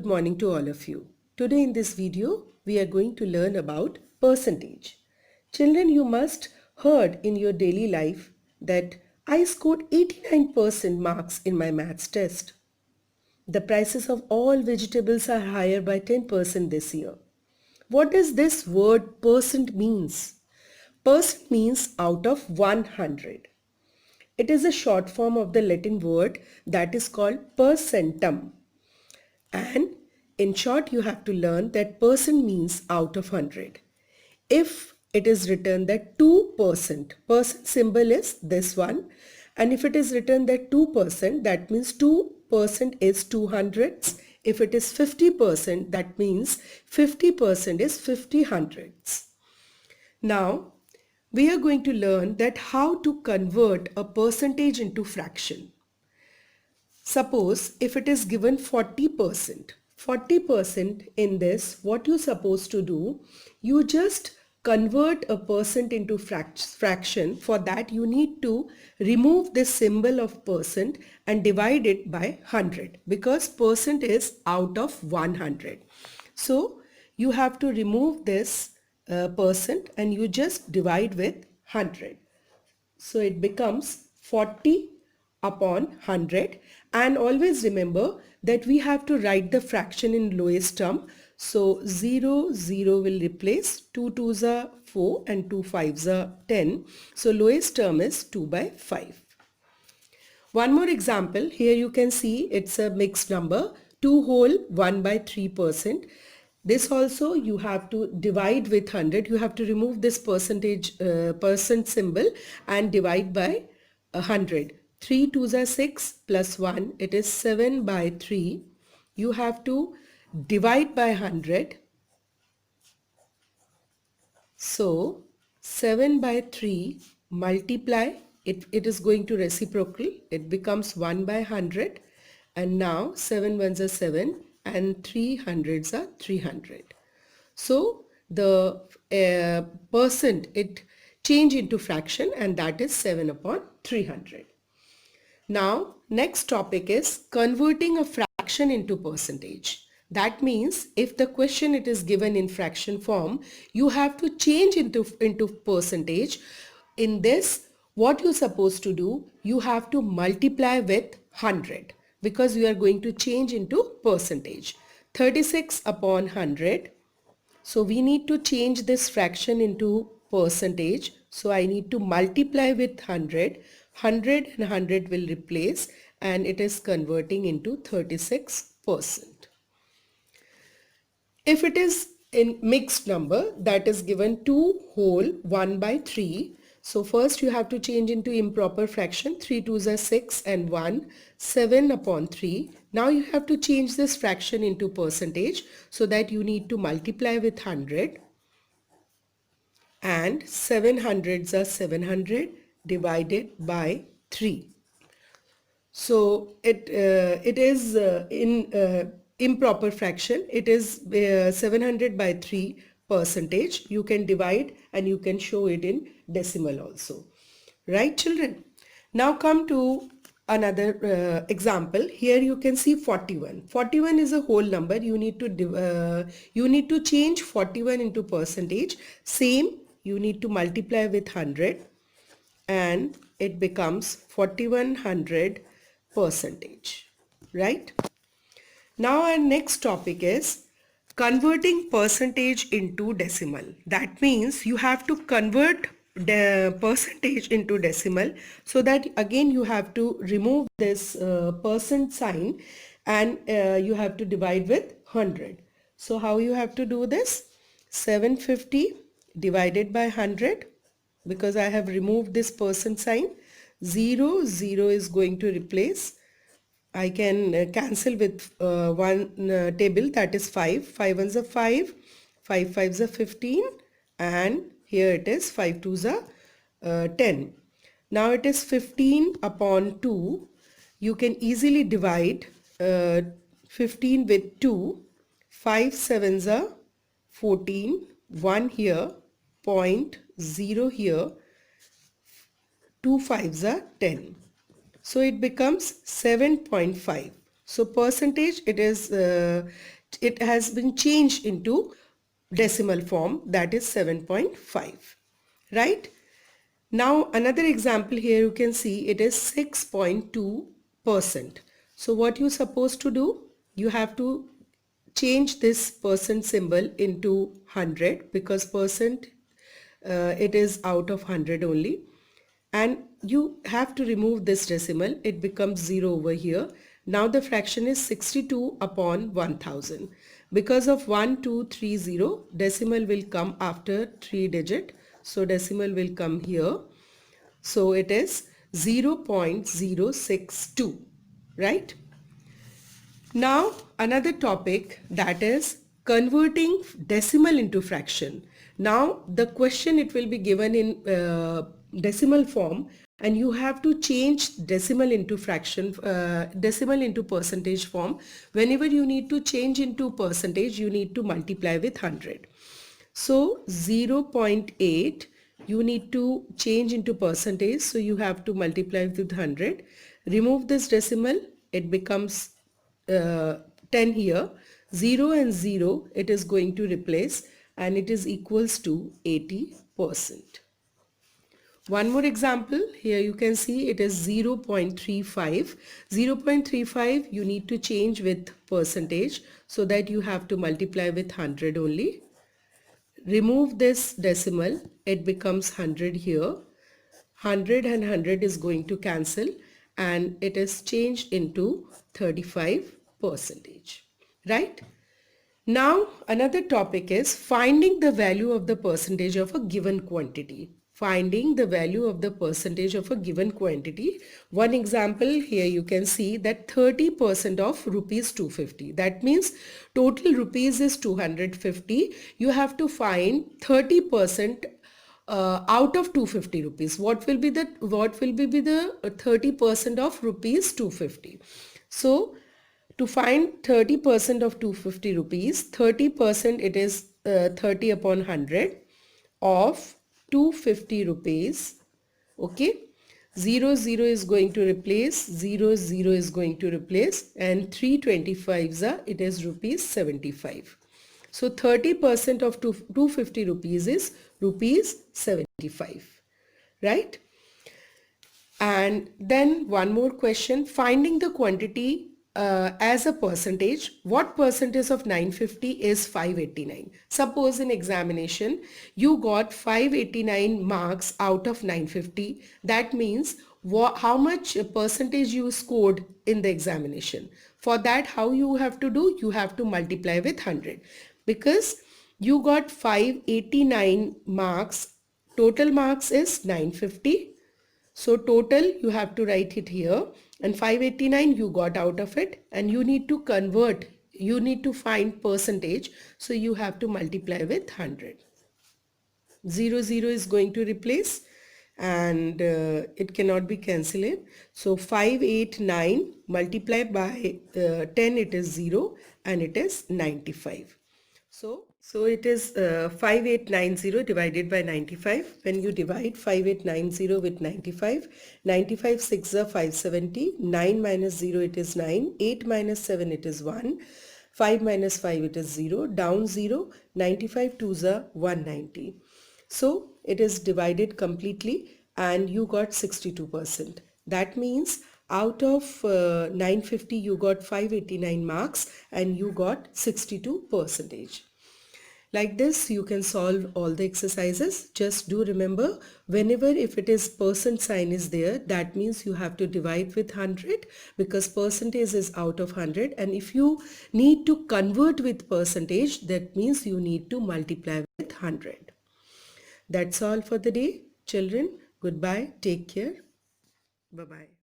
Good morning to all of you. Today in this video, we are going to learn about percentage. Children, you must heard in your daily life that I scored 89% marks in my maths test. The prices of all vegetables are higher by 10% this year. What does this word percent means? Percent means out of 100. It is a short form of the Latin word that is called percentum. And in short, you have to learn that percent means out of 100. If it is written that 2%, percent symbol is this one. And if it is written that 2%, that means 2% is 200s. If it is 50%, that means 50% is 50 hundreds. Now, we are going to learn that how to convert a percentage into fraction. Suppose if it is given 40%, 40% in this, what you're supposed to do, you just convert a percent into fraction. For that you need to remove this symbol of percent and divide it by 100 because percent is out of 100. So you have to remove this percent and you just divide with 100. So it becomes 40 upon 100, and always remember that we have to write the fraction in lowest term. So 0 will replace 2 2s are 4 and 2 5s are 10. So lowest term is 2 by 5. One more example. Here you can see it's a mixed number, 2 whole 1 by 3%. This also you have to divide with 100. You have to remove this percent symbol and divide by 100. 3 2s are 6 plus 1. It is 7 by 3. You have to divide by 100. So 7 by 3 multiply. It is going to reciprocal. It becomes 1 by 100. And now 7 ones are 7 and 3 hundreds are 300. So the percent, it change into fraction, and that is 7 upon 300. Now next topic is converting a fraction into percentage. That means if the question it is given in fraction form, you have to change into percentage. In this, what you're supposed to do, you have to multiply with 100 because you are going to change into percentage. 36 upon 100. So we need to change this fraction into percentage. So I need to multiply with 100. 100 and 100 will replace, and it is converting into 36%. If it is in mixed number, that is given 2 whole 1 by 3. So first you have to change into improper fraction. 3 2s are 6 and 1. 7 upon 3. Now you have to change this fraction into percentage, so that you need to multiply with 100. And 700s are 700 divided by 3. So it is in improper fraction. It is 700 by 3 percentage. You can divide and you can show it in decimal also. Right, children? Now come to another example. Here you can see 41. 41 is a whole number. You need to change 41 into percentage. Same, you need to multiply with 100 and it becomes 4100 percentage, right? Now our next topic is converting percentage into decimal. That means you have to convert the percentage into decimal, so that again you have to remove this percent sign and you have to divide with 100. So how you have to do this? 750 divided by 100, because I have removed this percent sign. 0 is going to replace. I can cancel with one table, that is 5. 5 ones are 5, 5 fives are 15, and here it is 5 twos are 10. Now it is 15 upon 2. You can easily divide 15 with 2. 5 sevens are 14, 1 here, 0.0 here, 2 fives are 10. So it becomes 7.5. So percentage, it has been changed into decimal form, that is 7.5, right? Now another example here, you can see it is 6.2%. So what you supposed to do? You have to change this percent symbol into 100, because percent, it is out of 100 only, and you have to remove this decimal. It becomes 0 over here. Now the fraction is 62 upon 1000. Because of 1230, decimal will come after 3 digit, so decimal will come here. So it is 0.062, right? Now another topic, that is converting decimal into fraction. Now the question, it will be given in decimal form, and you have to change decimal into fraction, decimal into percentage form. Whenever you need to change into percentage, you need to multiply with 100. So 0.8 you need to change into percentage, so you have to multiply with 100. Remove this decimal, it becomes 10 here. 0 and 0 it is going to replace, and it is equals to 80%. One more example, here you can see it is 0.35. 0.35 you need to change with percentage, so that you have to multiply with 100 only. Remove this decimal, it becomes 100 here. 100 and 100 is going to cancel, and it is changed into 35%, right? Now another topic is finding the value of the percentage of a given quantity. Finding the value of the percentage of a given quantity. One example here, you can see that 30% of rupees 250. That means total rupees is 250. You have to find 30% out of 250 rupees. What will be the 30% of rupees 250? So to find 30% of 250 rupees, 30%, it is 30 upon 100 of 250 rupees. Okay, 0 0 is going to replace, 0 0 is going to replace, and 325s are, it is rupees 75. So 30% of 250 rupees is rupees 75, right? And then one more question, finding the quantity as a percentage. What percentage of 950 is 589? Suppose in examination you got 589 marks out of 950. That means how much percentage you scored in the examination. For that, how you have to do? You have to multiply with 100, because you got 589 marks. Total marks is 950. So total you have to write it here, and 589 you got out of it, and you need to convert, you need to find percentage, so you have to multiply with 100. 0 0 is going to replace, and it cannot be cancelled. So 589 multiplied by 10, it is 0, and it is 95. So it is 5890 divided by 95. When you divide 5890 with 95, 95 6 are 570, 9 minus 0 it is 9, 8 minus 7 it is 1, 5 minus 5 it is 0, down 0, 95 2s are 190. So it is divided completely, and you got 62%. That means out of 950 you got 589 marks, and you got 62%. Like this you can solve all the exercises. Just do remember, whenever if it is percent sign is there, that means you have to divide with 100, because percentage is out of 100, and if you need to convert with percentage, that means you need to multiply with 100. That's all for the day, children. Goodbye. Take care. Bye-bye.